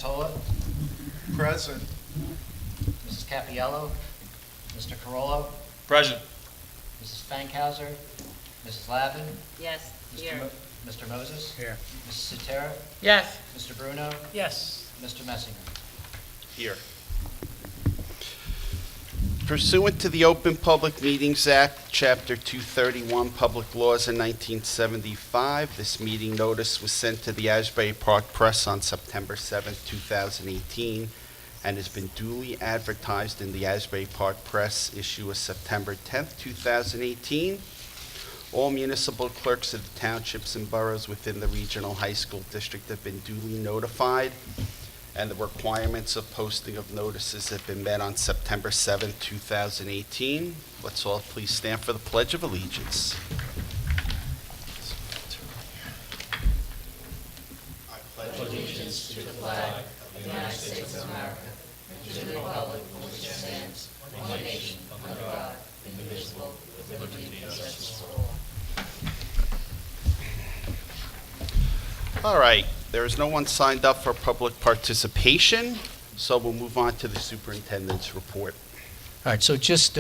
Spatola, Present. Mrs. Cappiello, Mr. Carollo, Present. Mrs. Fankhauser, Mrs. Lavin, Yes, here. Mr. Moses, Here. Mrs. Sotera, Yes. Mr. Bruno, Yes. Mr. Messinger. Here. Pursuant to the Open Public Meetings Act, Chapter 231, Public Laws in 1975, this meeting notice was sent to the Asbury Park Press on September 7, 2018, and has been duly advertised in the Asbury Park Press issue of September 10, 2018. All municipal clerks of the townships and boroughs within the Regional High School District have been duly notified, and the requirements of posting of notices have been met on September 7, 2018. Let's all please stand for the Pledge of Allegiance. I pledge allegiance to the flag of the United States of America and to the republic for which it stands, one nation, under God, indivisible, with liberty and justice for all. All right, there is no one signed up for public participation, so we'll move on to the superintendent's report. All right, so just,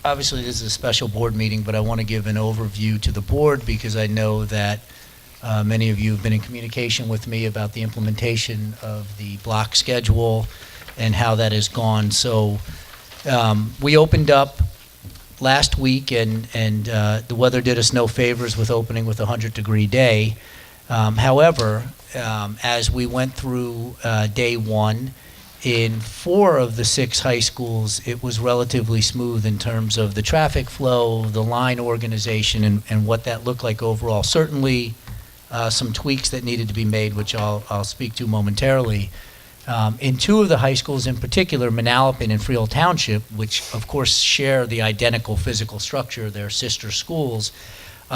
obviously this is a special board meeting, but I want to give an overview to the board because I know that many of you have been in communication with me about the implementation of the block schedule and how that has gone. So we opened up last week and the weather did us no favors with opening with a 100-degree day. However, as we went through day one, in 4 of the 6 high schools, it was relatively smooth in terms of the traffic flow, the line organization, and what that looked like overall. Certainly, some tweaks that needed to be made, which I'll speak to momentarily. In 2 of the high schools in particular, Manalapan and Freehold Township, which of course share the identical physical structure, they're sister schools,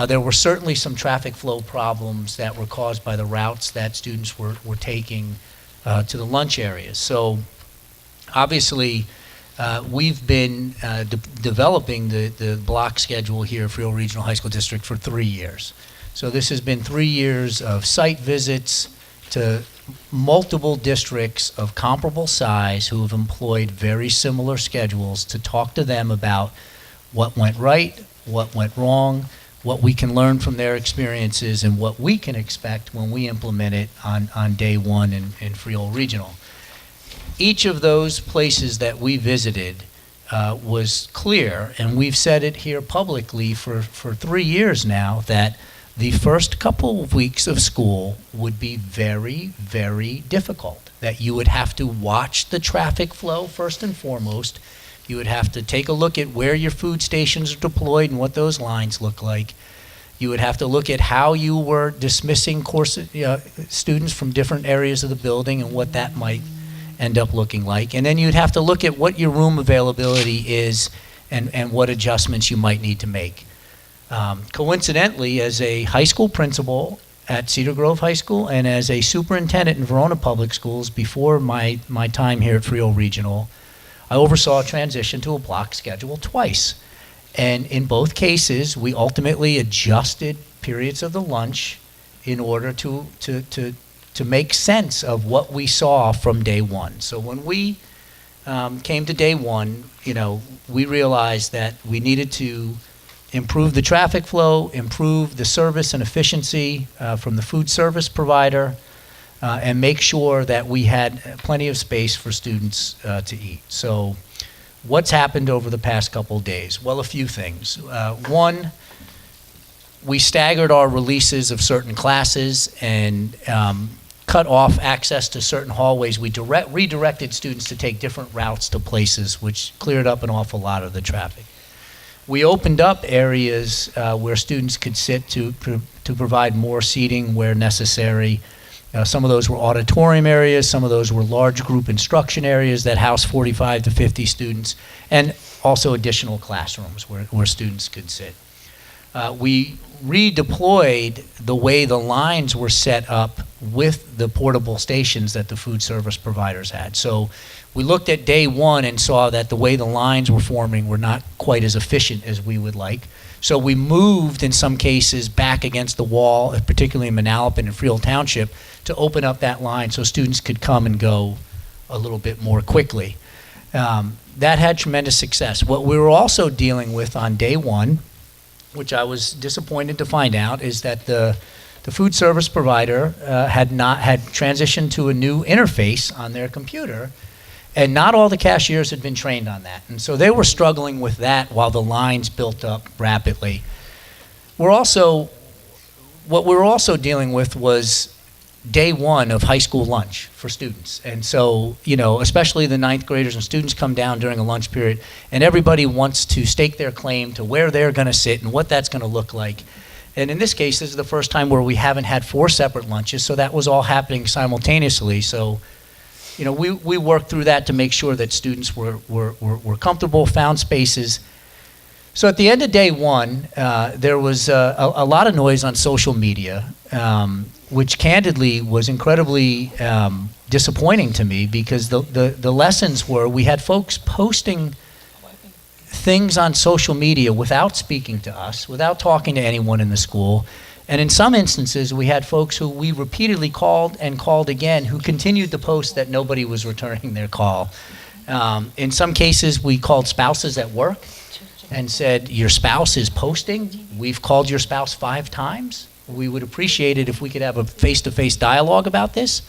there were certainly some traffic flow problems that were caused by the routes that students were taking to the lunch areas. So obviously, we've been developing the block schedule here at Freehold Regional High School District for 3 years. So this has been 3 years of site visits to multiple districts of comparable size who have employed very similar schedules to talk to them about what went right, what went wrong, what we can learn from their experiences, and what we can expect when we implement it on day one in Freehold Regional. Each of those places that we visited was clear, and we've said it here publicly for 3 years now, that the first couple of weeks of school would be very, very difficult, that you would have to watch the traffic flow first and foremost. You would have to take a look at where your food stations are deployed and what those lines look like. You would have to look at how you were dismissing students from different areas of the building and what that might end up looking like. And then you'd have to look at what your room availability is and what adjustments you might need to make. Coincidentally, as a high school principal at Cedar Grove High School and as a superintendent in Verona Public Schools before my time here at Freehold Regional, I oversaw a transition to a block schedule twice. And in both cases, we ultimately adjusted periods of the lunch in order to make sense of what we saw from day one. So when we came to day one, we realized that we needed to improve the traffic flow, improve the service and efficiency from the food service provider, and make sure that we had plenty of space for students to eat. So what's happened over the past couple of days? Well, a few things. One, we staggered our releases of certain classes and cut off access to certain hallways. We redirected students to take different routes to places, which cleared up an awful lot of the traffic. We opened up areas where students could sit to provide more seating where necessary. Some of those were auditorium areas, some of those were large group instruction areas that house 45 to 50 students, and also additional classrooms where students could sit. We redeployed the way the lines were set up with the portable stations that the food service providers had. So we looked at day one and saw that the way the lines were forming were not quite as efficient as we would like. So we moved, in some cases, back against the wall, particularly in Manalapan and Freehold Township, to open up that line so students could come and go a little bit more quickly. That had tremendous success. What we were also dealing with on day one, which I was disappointed to find out, is that the food service provider had transitioned to a new interface on their computer, and not all the cashiers had been trained on that. And so they were struggling with that while the lines built up rapidly. What we were also dealing with was day one of high school lunch for students. And so, especially the ninth graders and students come down during a lunch period, and everybody wants to stake their claim to where they're going to sit and what that's going to look like. And in this case, this is the first time where we haven't had 4 separate lunches, so that was all happening simultaneously. So, we worked through that to make sure that students were comfortable, found spaces. So at the end of day one, there was a lot of noise on social media, which candidly was incredibly disappointing to me, because the lessons were, we had folks posting things on social media without speaking to us, without talking to anyone in the school. And in some instances, we had folks who we repeatedly called and called again who continued to post that nobody was returning their call. In some cases, we called spouses at work and said, your spouse is posting. We've called your spouse 5 times. We would appreciate it if we could have a face-to-face dialogue about this.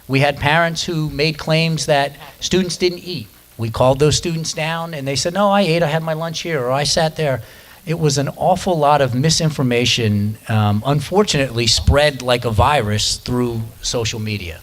We had parents who made claims that students didn't eat. We called those students down and they said, no, I ate, I had my lunch here, or I sat there. It was an awful lot of misinformation, unfortunately spread like a virus through social media.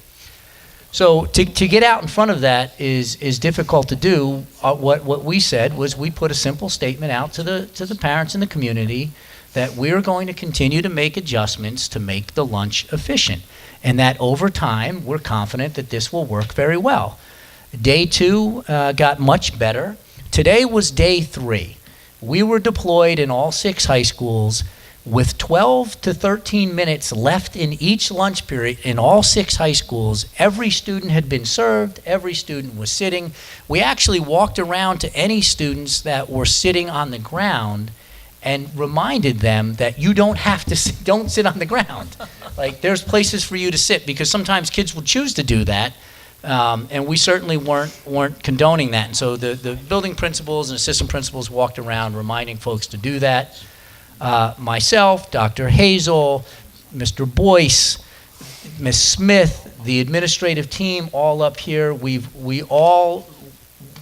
So to get out in front of that is difficult to do. What we said was, we put a simple statement out to the parents in the community that we're going to continue to make adjustments to make the lunch efficient, and that over time we're confident that this will work very well. Day 2 got much better. Today was day 3. We were deployed in all 6 high schools with 12 to 13 minutes left in each lunch period in all 6 high schools. Every student had been served, every student was sitting. We actually walked around to any students that were sitting on the ground and reminded them that you don't have to sit, don't sit on the ground. Like, there's places for you to sit, because sometimes kids will choose to do that. And we certainly weren't condoning that. And so the building principals and assistant principals walked around reminding folks to do that. Myself, Dr. Hazel, Mr. Boyce, Ms. Smith, the administrative team, all up here, we all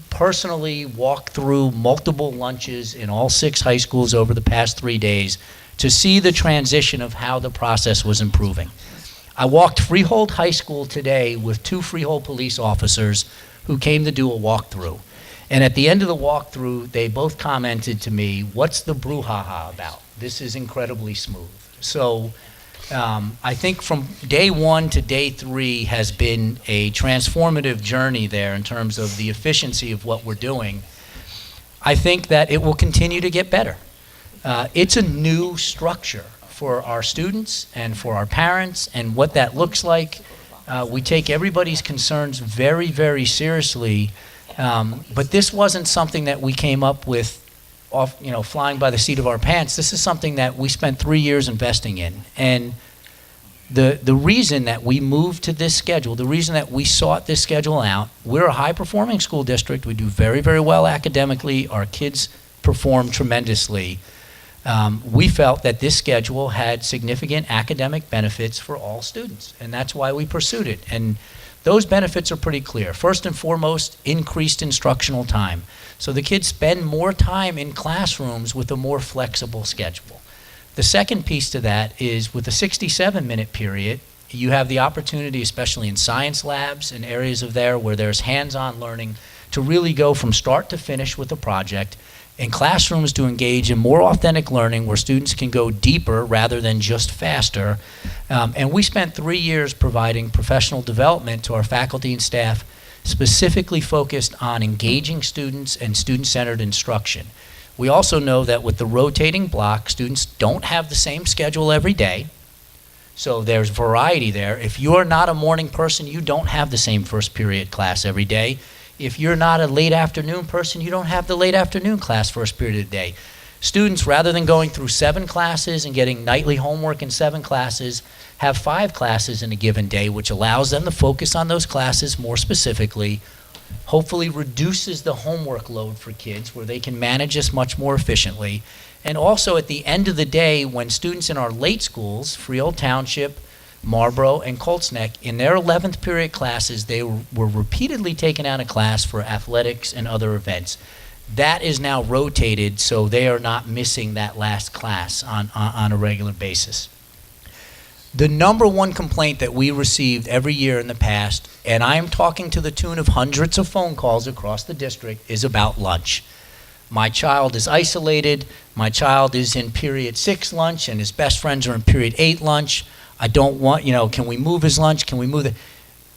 personally walked through multiple lunches in all 6 high schools over the past 3 days to see the transition of how the process was improving. I walked Freehold High School today with 2 Freehold police officers who came to do a walkthrough. And at the end of the walkthrough, they both commented to me, what's the brouhaha about? This is incredibly smooth. So I think from day 1 to day 3 has been a transformative journey there in terms of the efficiency of what we're doing. I think that it will continue to get better. It's a new structure for our students and for our parents, and what that looks like. We take everybody's concerns very, very seriously, but this wasn't something that we came up with flying by the seat of our pants. This is something that we spent 3 years investing in. And the reason that we moved to this schedule, the reason that we sought this schedule out, we're a high-performing school district. We do very, very well academically. Our kids perform tremendously. We felt that this schedule had significant academic benefits for all students, and that's why we pursued it. And those benefits are pretty clear. First and foremost, increased instructional time. So the kids spend more time in classrooms with a more flexible schedule. The second piece to that is, with a 67-minute period, you have the opportunity, especially in science labs and areas of there where there's hands-on learning, to really go from start to finish with a project, and classrooms to engage in more authentic learning where students can go deeper rather than just faster. And we spent 3 years providing professional development to our faculty and staff, specifically focused on engaging students and student-centered instruction. We also know that with the rotating block, students don't have the same schedule every day, so there's variety there. If you're not a morning person, you don't have the same first period class every day. If you're not a late afternoon person, you don't have the late afternoon class first period of the day. students, rather than going through 7 classes and getting nightly homework in 7 classes, have 5 classes in a given day, which allows them to focus on those classes more specifically, hopefully reduces the homework load for kids where they can manage this much more efficiently. And also at the end of the day, when students in our late schools, Freehold Township, Marlboro, and Colts Neck, in their 11th period classes, they were repeatedly taken out of class for athletics and other events. That is now rotated, so they are not missing that last class on a regular basis. The number one complaint that we received every year in the past, and I am talking to the tune of hundreds of phone calls across the district, is about lunch. My child is isolated. My child is in period 6 lunch, and his best friends are in period 8 lunch. I don't want, can we move his lunch? Can we move it?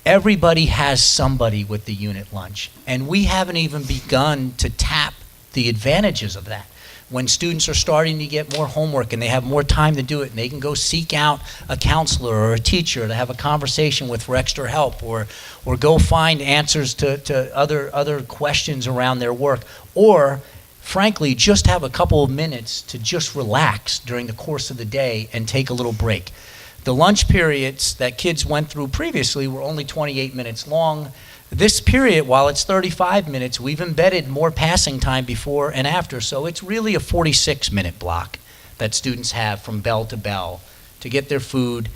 Everybody has somebody with the unit lunch, and we haven't even begun to tap the advantages of that. When students are starting to get more homework and they have more time to do it, and they can go seek out a counselor or a teacher to have a conversation with for extra help, or go find answers to other questions around their work, or frankly, just have a couple of minutes to just relax during the course of the day and take a little break. The lunch periods that kids went through previously were only 28 minutes long. This period, while it's 35 minutes, we've embedded more passing time before and after, so it's really a 46-minute block that students have from bell to bell to get their food,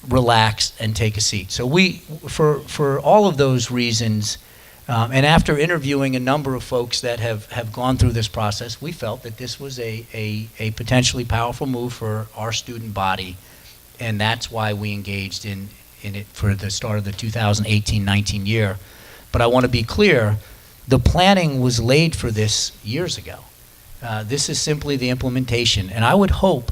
relax, and take a seat. So for all of those reasons, and after interviewing a number of folks that have gone through this process, we felt that this was a potentially powerful move for our student body, and that's why we engaged in it for the start of the 2018-19 year. But I want to be clear, the planning was laid for this years ago. This is simply the implementation, and I would hope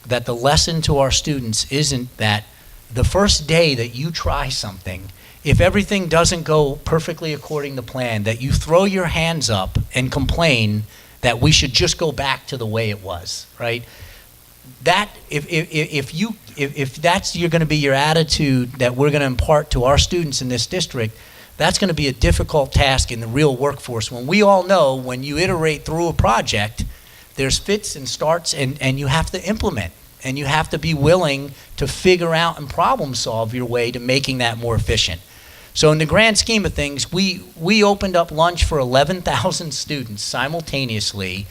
that the lesson to our students isn't that the first day that you try something, if everything doesn't go perfectly according to plan, that you throw your hands up and complain that we should just go back to the way it was, right? That if that's going to be your attitude that we're going to impart to our students in this district, that's going to be a difficult task in the real workforce. When we all know when you iterate through a project, there's fits and starts, and you have to implement, and you have to be willing to figure out and problem solve your way to making that more efficient. So in the grand scheme of things, we opened up lunch for 11,000 students simultaneously,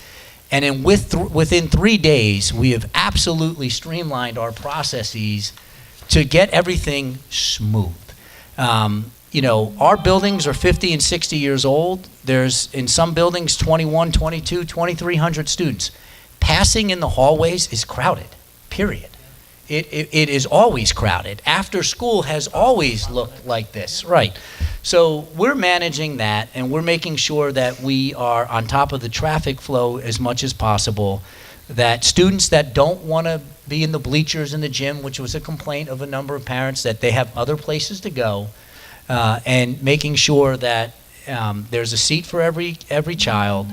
and within 3 days, we have absolutely streamlined our processes to get everything smooth. Our buildings are 50 and 60 years old. There's, in some buildings, 21, 22, 2,300 students. Passing in the hallways is crowded, period. It is always crowded. After school has always looked like this, right? So we're managing that, and we're making sure that we are on top of the traffic flow as much as possible, that students that don't want to be in the bleachers in the gym, which was a complaint of a number of parents, that they have other places to go, and making sure that there's a seat for every child,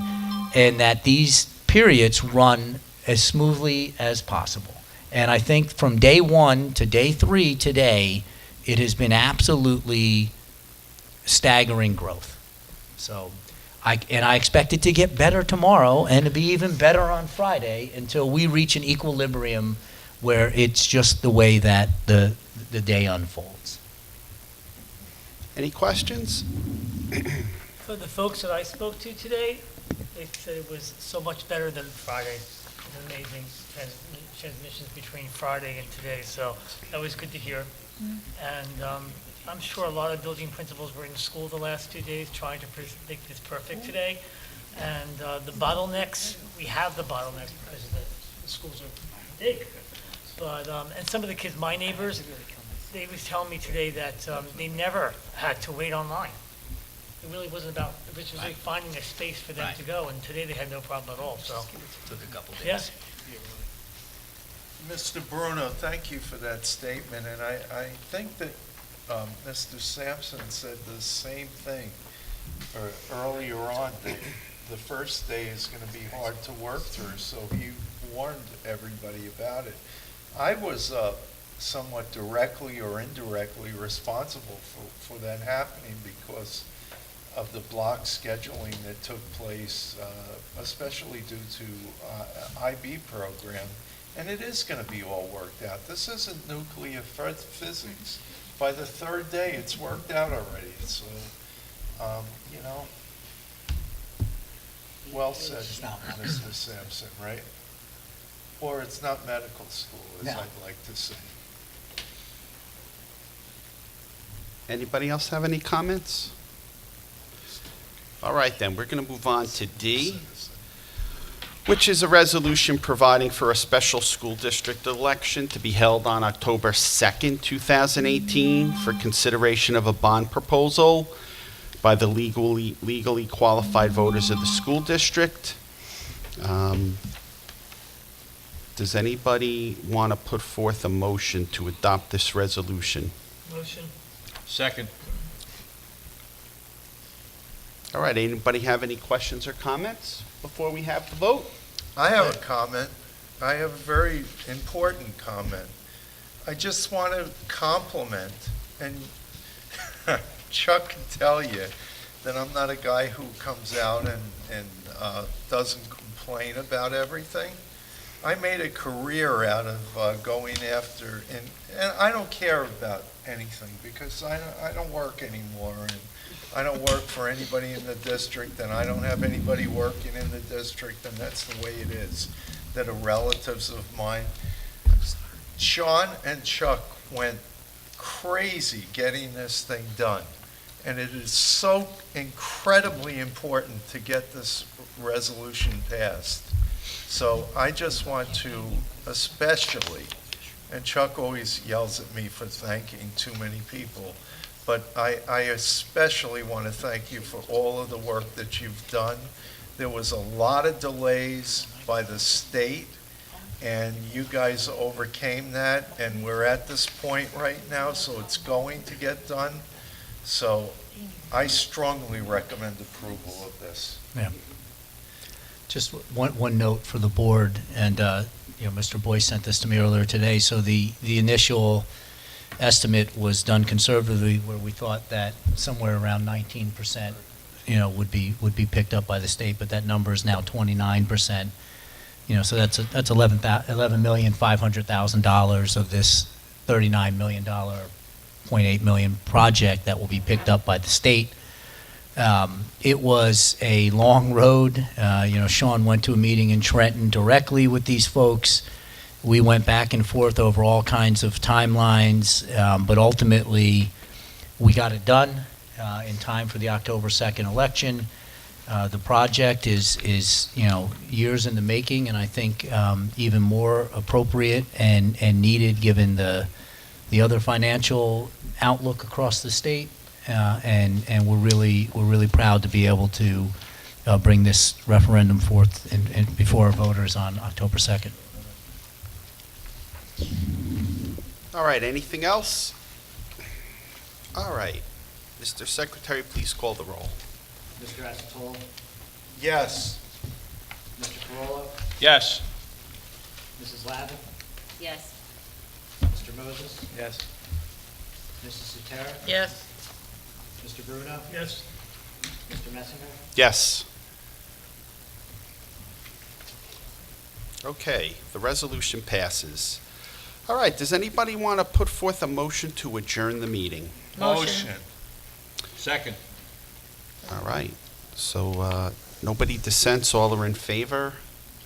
and that these periods run as smoothly as possible. And I think from day 1 to day 3 today, it has been absolutely staggering growth. So, I expect it to get better tomorrow and to be even better on Friday until we reach an equilibrium where it's just the way that the day unfolds. Any questions? For the folks that I spoke to today, they said it was so much better than Friday. It was amazing transmissions between Friday and today, so that was good to hear. And I'm sure a lot of building principals were in school the last 2 days trying to make this perfect today. And the bottlenecks, we have the bottlenecks because the schools are big. But, and some of the kids, my neighbors, they was telling me today that they never had to wait online. It really wasn't about, it was just like finding a space for them to go, and today they had no problem at all, so. Took a couple days. Yes. Mr. Bruno, thank you for that statement, and I think that Mr. Sampson said the same thing earlier on, that the first day is going to be hard to work through, so he warned everybody about it. I was somewhat directly or indirectly responsible for that happening, because of the block scheduling that took place, especially due to IB program, and it is going to be all worked out. This isn't nuclear physics. By the third day, it's worked out already, so, you know, well said, It's not. Mr. Sampson, right? Or it's not medical school, as No. I'd like to say. Anybody else have any comments? All right, then, we're going to move on to D, which is a resolution providing for a special school district election to be held on October 2nd, 2018, for consideration of a bond proposal by the legally qualified voters of the school district. Does anybody want to put forth a motion to adopt this resolution? Motion. Second. All right, anybody have any questions or comments before we have the vote? I have a comment. I have a very important comment. I just want to compliment, and Chuck can tell you that I'm not a guy who comes out and doesn't complain about everything. I made a career out of going after, and I don't care about anything because I don't work anymore, and I don't work for anybody in the district, and I don't have anybody working in the district, and that's the way it is, that are relatives of mine. Sean and Chuck went crazy getting this thing done, and it is so incredibly important to get this resolution passed. So I just want to especially, and Chuck always yells at me for thanking too many people, but I especially want to thank you for all of the work that you've done. There was a lot of delays by the state, and you guys overcame that, and we're at this point right now, so it's going to get done. So I strongly recommend approval of this. Yeah. Just one note for the board, and, Mr. Boyce sent this to me earlier today. So the initial estimate was done conservatively, where we thought that somewhere around 19%, would be picked up by the state, but that number is now 29%. So that's $11,500,000 of this $39 million, $0.8 million project that will be picked up by the state. It was a long road. Sean went to a meeting in Trenton directly with these folks. We went back and forth over all kinds of timelines, but ultimately, we got it done in time for the October 2nd election. The project is years in the making, and I think even more appropriate and needed given the other financial outlook across the state. And we're really proud to be able to bring this referendum forth and before our voters on October 2nd. All right, anything else? All right. Mr. Secretary, please call the roll. Mr. Asatola? Yes. Mr. Carollo? Yes. Mrs. Lavin? Yes. Mr. Moses? Yes. Mrs. Sotera? Yes. Mr. Bruno? Yes. Mr. Messinger? Yes. Okay, the resolution passes. All right, does anybody want to put forth a motion to adjourn the meeting? Motion. Second. All right, so nobody dissents, all are in favor?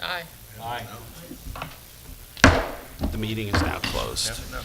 Aye. Aye. The meeting is now closed. Never know.